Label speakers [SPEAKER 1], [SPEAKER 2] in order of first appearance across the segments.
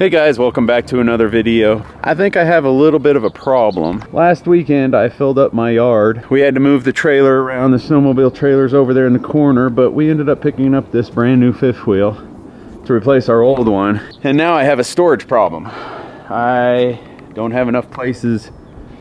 [SPEAKER 1] Hey guys, welcome back to another video. I think I have a little bit of a problem. Last weekend I filled up my yard. We had to move the trailer around, the snowmobile trailer's over there in the corner, but we ended up picking up this brand new fifth wheel to replace our old one. And now I have a storage problem. I don't have enough places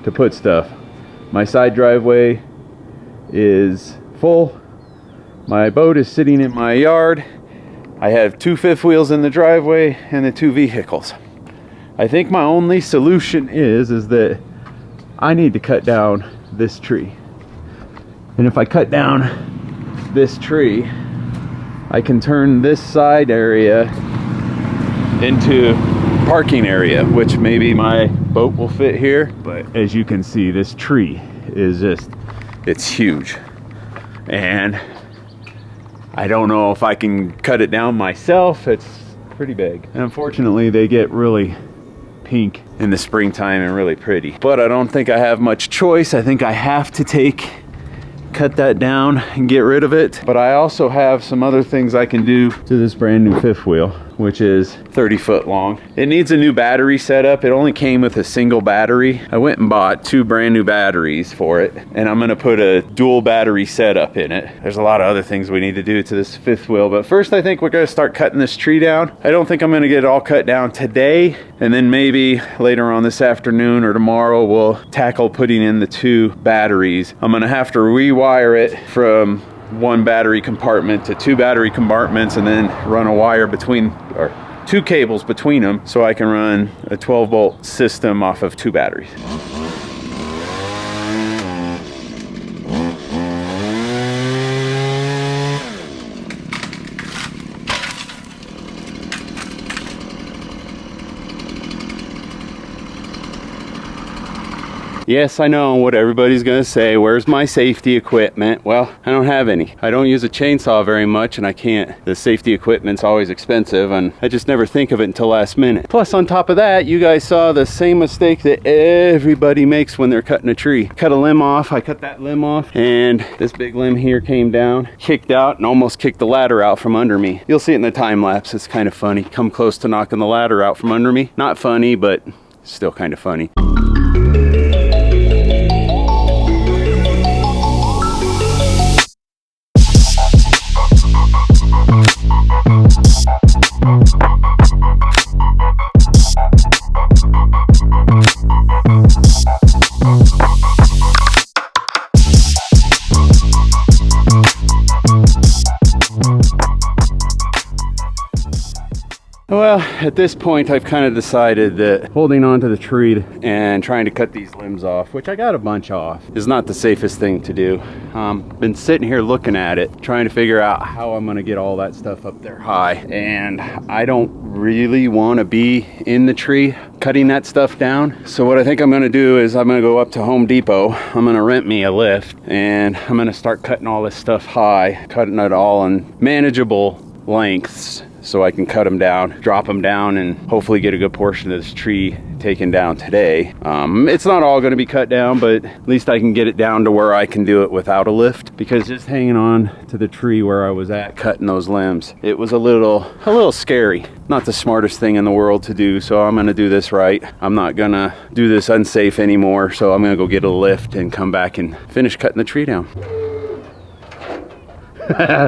[SPEAKER 1] to put stuff. My side driveway is full. My boat is sitting in my yard. I have two fifth wheels in the driveway and the two vehicles. I think my only solution is that I need to cut down this tree. And if I cut down this tree, I can turn this side area into parking area, which maybe my boat will fit here. But as you can see, this tree is it's huge. And I don't know if I can cut it down myself. It's pretty big. And unfortunately, they get really pink in the springtime and really pretty. But I don't think I have much choice. I think I have to cut that down and get rid of it. But I also have some other things I can do to this brand new fifth wheel, which is 30 foot long. It needs a new battery setup. It only came with a single battery. I went and bought two brand new batteries for it, and I'm gonna put a dual battery setup in it. There's a lot of other things we need to do to this fifth wheel, but first I think we're gonna start cutting this tree down. I don't think I'm gonna get it all cut down today, and then maybe later on this afternoon or tomorrow we'll tackle putting in the two batteries. I'm gonna have to rewire it from one battery compartment to two battery compartments and then run a wire between, or two cables between them, so I can run a 12 volt system off of two batteries. Yes, I know what everybody's gonna say. Where's my safety equipment? Well, I don't have any. I don't use a chainsaw very much, and I can't. The safety equipment's always expensive, and I just never think of it until last minute. Plus, on top of that, you guys saw the same mistake that everybody makes when they're cutting a tree. Cut a limb off. I cut that limb off, and this big limb here came down, kicked out, and almost kicked the ladder out from under me. You'll see it in the time lapse. It's kind of funny. Come close to knocking the ladder out from under me. Not funny, but still kind of funny. Well, at this point, I've kind of decided that holding on to the tree and trying to cut these limbs off, which I got a bunch off, is not the safest thing to do. Been sitting here looking at it, trying to figure out how I'm gonna get all that stuff up there high. And I don't really wanna be in the tree cutting that stuff down. So what I think I'm gonna do is I'm gonna go up to Home Depot. I'm gonna rent me a lift, and I'm gonna start cutting all this stuff high, cutting it all in manageable lengths, so I can cut them down, drop them down, and hopefully get a good portion of this tree taken down today. It's not all going to be cut down, but at least I can get it down to where I can do it without a lift, because just hanging on to the tree where I was at cutting those limbs, it was a little scary. Not the smartest thing in the world to do, so I'm going to do this right. I'm not going to do this unsafe anymore, so I'm going to go get a lift and come back and finish cutting the tree down.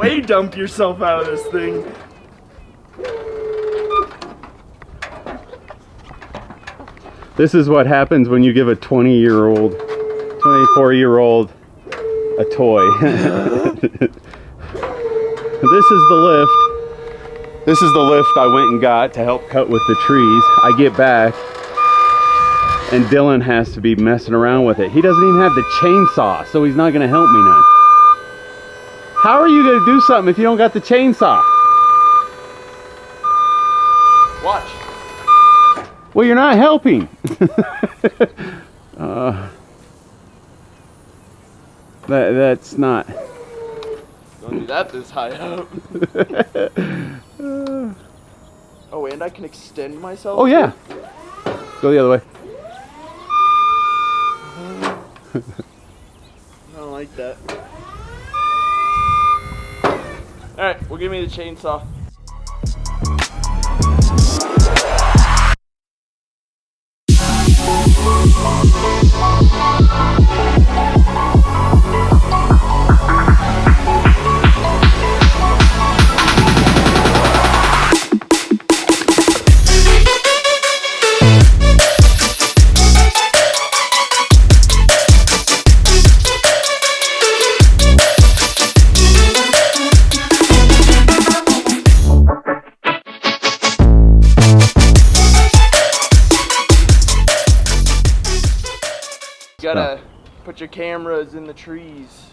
[SPEAKER 2] Way dump yourself out of this thing.
[SPEAKER 1] This is what happens when you give a 20-year-old, 24-year-old a toy. This is the lift. This is the lift I went and got to help cut with the trees. I get back, and Dylan has to be messing around with it. He doesn't even have the chainsaw, so he's not gonna help me none. How are you gonna do something if you don't got the chainsaw?
[SPEAKER 2] Watch.
[SPEAKER 1] Well, you're not helping. That's not.
[SPEAKER 2] Don't do that this high up. Oh, and I can extend myself?
[SPEAKER 1] Oh, yeah. Go the other way.
[SPEAKER 2] I don't like that. Alright, well, give me the chainsaw. Put your cameras in the trees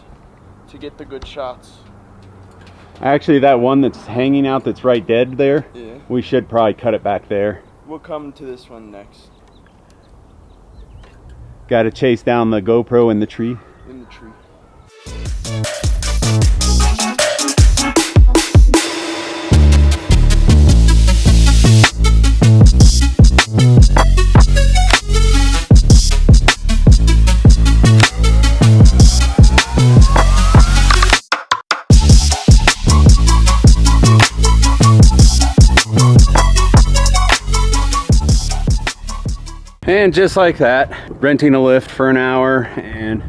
[SPEAKER 2] to get the good shots.
[SPEAKER 1] Actually, that one that's hanging out that's right dead there,
[SPEAKER 2] Yeah.
[SPEAKER 1] we should probably cut it back there.
[SPEAKER 2] We'll come to this one next.
[SPEAKER 1] Got to chase down the GoPro in the tree.
[SPEAKER 2] In the tree.
[SPEAKER 1] And just like that, renting a lift for an hour and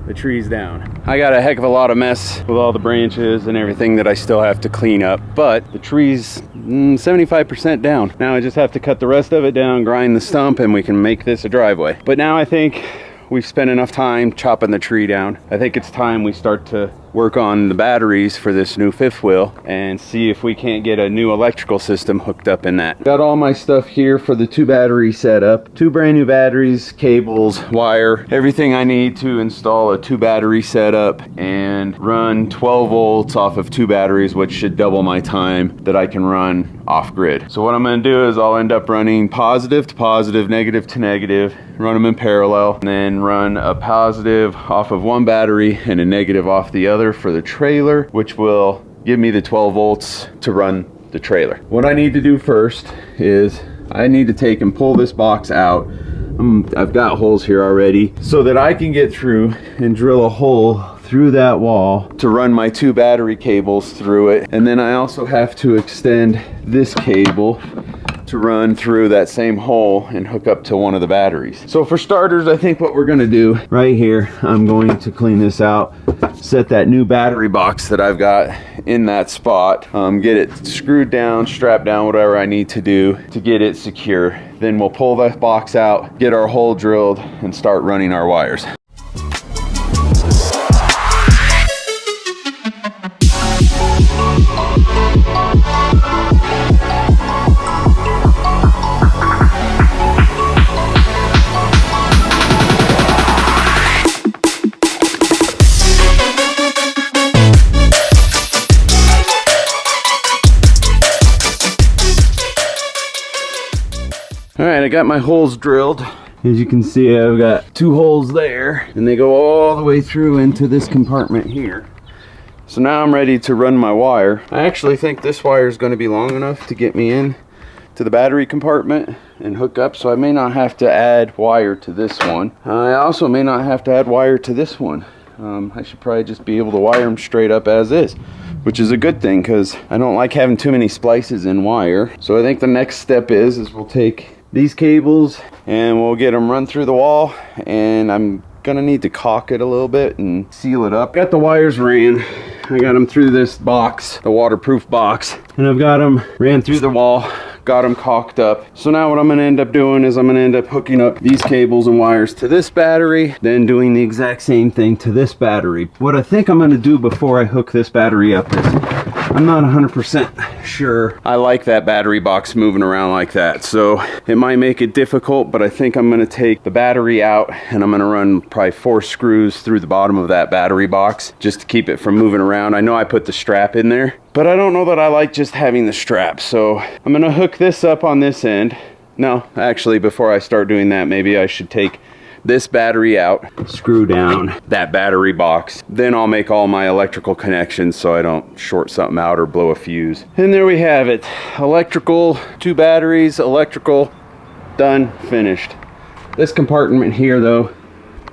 [SPEAKER 1] the tree's down. I got a heck of a lot of mess with all the branches and everything that I still have to clean up, but the tree's 75% down. Now I just have to cut the rest of it down, grind the stump, and we can make this a driveway. But now I think we've spent enough time chopping the tree down. I think it's time we start to work on the batteries for this new fifth wheel and see if we can't get a new electrical system hooked up in that. Got all my stuff here for the 2 battery setup. 2 brand new batteries, cables, wire, everything I need to install a 2 battery setup and run 12 volts off of 2 batteries, which should double my time that I can run off grid. So what I'm going to do is I'll end up running positive to positive, negative to negative, run them in parallel, and then run a positive off of 1 battery and a negative off the other for the trailer, which will give me the 12 volts to run the trailer. What I need to do first is I need to take and pull this box out. I've got holes here already so that I can get through and drill a hole through that wall to run my 2 battery cables through it. And then I also have to extend this cable to run through that same hole and hook up to one of the batteries. So for starters, I think what we're gonna do right here, I'm going to clean this out, set that new battery box that I've got in that spot, get it screwed down, strapped down, whatever I need to do to get it secure. Then we'll pull that box out, get our hole drilled, and start running our wires. All right, I got my holes drilled. As you can see, I've got 2 holes there, and they go all the way through into this compartment here. So now I'm ready to run my wire. I actually think this wire is going to be long enough to get me in to the battery compartment and hook up, so I may not have to add wire to this one. I also may not have to add wire to this one. I should probably just be able to wire them straight up as is, which is a good thing because I don't like having too many splices in wire. So I think the next step is we'll take these cables and we'll get them run through the wall, and I'm gonna need to caulk it a little bit and seal it up. Got the wires ran. I got them through this box, the waterproof box, and I've got them ran through the wall, got them caulked up. So now what I'm gonna end up doing is I'm gonna end up hooking up these cables and wires to this battery, then doing the exact same thing to this battery. What I think I'm gonna do before I hook this battery up is, I'm not 100% sure I like that battery box moving around like that, so it might make it difficult, but I think I'm gonna take the battery out and I'm gonna run probably 4 screws through the bottom of that battery box just to keep it from moving around. I know I put the strap in there, but I don't know that I like just having the strap, so I'm gonna hook this up on this end. No, actually, before I start doing that, maybe I should take this battery out, screw down that battery box, then I'll make all my electrical connections so I don't short something out or blow a fuse. And there we have it. Electrical, 2 batteries, electrical, done, finished. This compartment here though,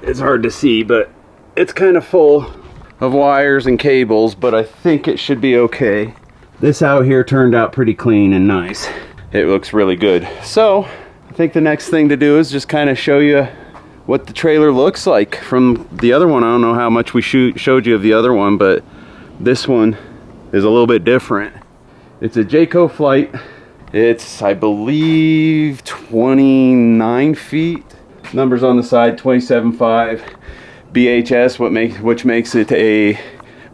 [SPEAKER 1] it's hard to see, but it's kind of full of wires and cables, but I think it should be okay. This out here turned out pretty clean and nice. It looks really good. So I think the next thing to do is just kind of show you what the trailer looks like from the other one. I don't know how much we showed you of the other one, but this one is a little bit different. It's a Jayco Flight. It's, I believe, 29 feet. Numbers on the side, 27.5 BHS, which makes it a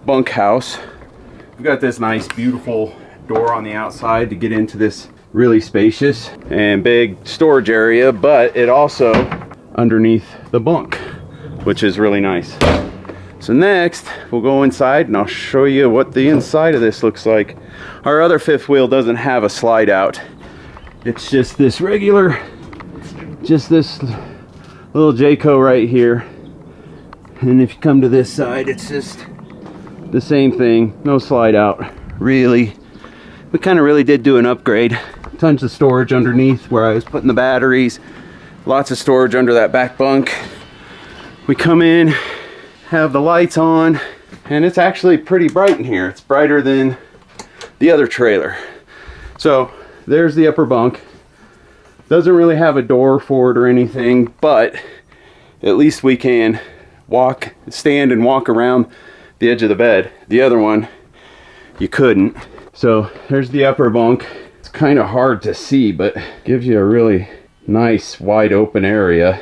[SPEAKER 1] bunkhouse. We've got this nice, beautiful door on the outside to get into this really spacious and big storage area, but it also underneath the bunk, which is really nice. So next, we'll go inside and I'll show you what the inside of this looks like. Our other fifth wheel doesn't have a slide out. It's just this regular, just this little Jayco right here. And if you come to this side, it's just the same thing, no slide out. Really, we kind of really did do an upgrade. Tons of storage underneath where I was putting the batteries. Lots of storage under that back bunk. We come in, have the lights on, and it's actually pretty bright in here. It's brighter than the other trailer. So there's the upper bunk. Doesn't really have a door for it or anything, but at least we can stand and walk around the edge of the bed. The other one, you couldn't. So there's the upper bunk. It's kind of hard to see, but gives you a really nice wide open area.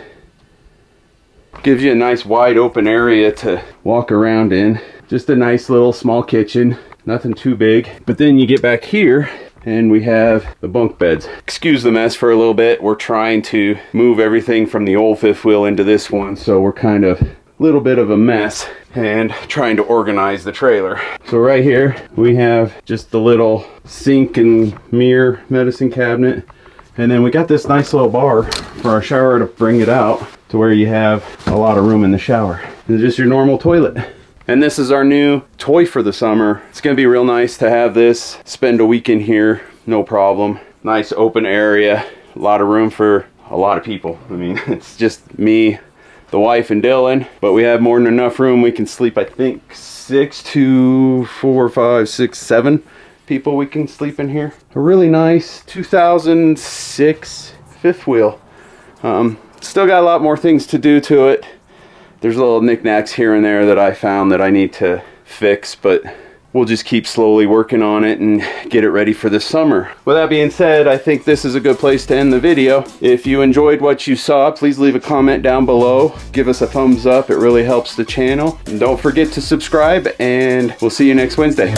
[SPEAKER 1] Gives you a nice wide open area to walk around in. Just a nice little small kitchen, nothing too big. But then you get back here and we have the bunk beds. Excuse the mess for a little bit. We're trying to move everything from the old fifth wheel into this one, so we're kind of a little bit of a mess and trying to organize the trailer. So right here we have just the little sink and mirror medicine cabinet, and then we got this nice little bar for our shower to bring it out to where you have a lot of room in the shower. It's just your normal toilet. And this is our new toy for the summer. It's gonna be real nice to have this, spend a week in here, no problem. Nice open area, a lot of room for a lot of people. I mean, it's just me, the wife, and Dylan, but we have more than enough room. We can sleep, I think, 6 to 4, 5, 6, 7 people we can sleep in here. A really nice 2006 fifth wheel. Still got a lot more things to do to it. There's little knickknacks here and there that I found that I need to fix, but we'll just keep slowly working on it and get it ready for the summer. With that being said, I think this is a good place to end the video. If you enjoyed what you saw, please leave a comment down below. Give us a thumbs up, it really helps the channel. And don't forget to subscribe, and we'll see you next Wednesday.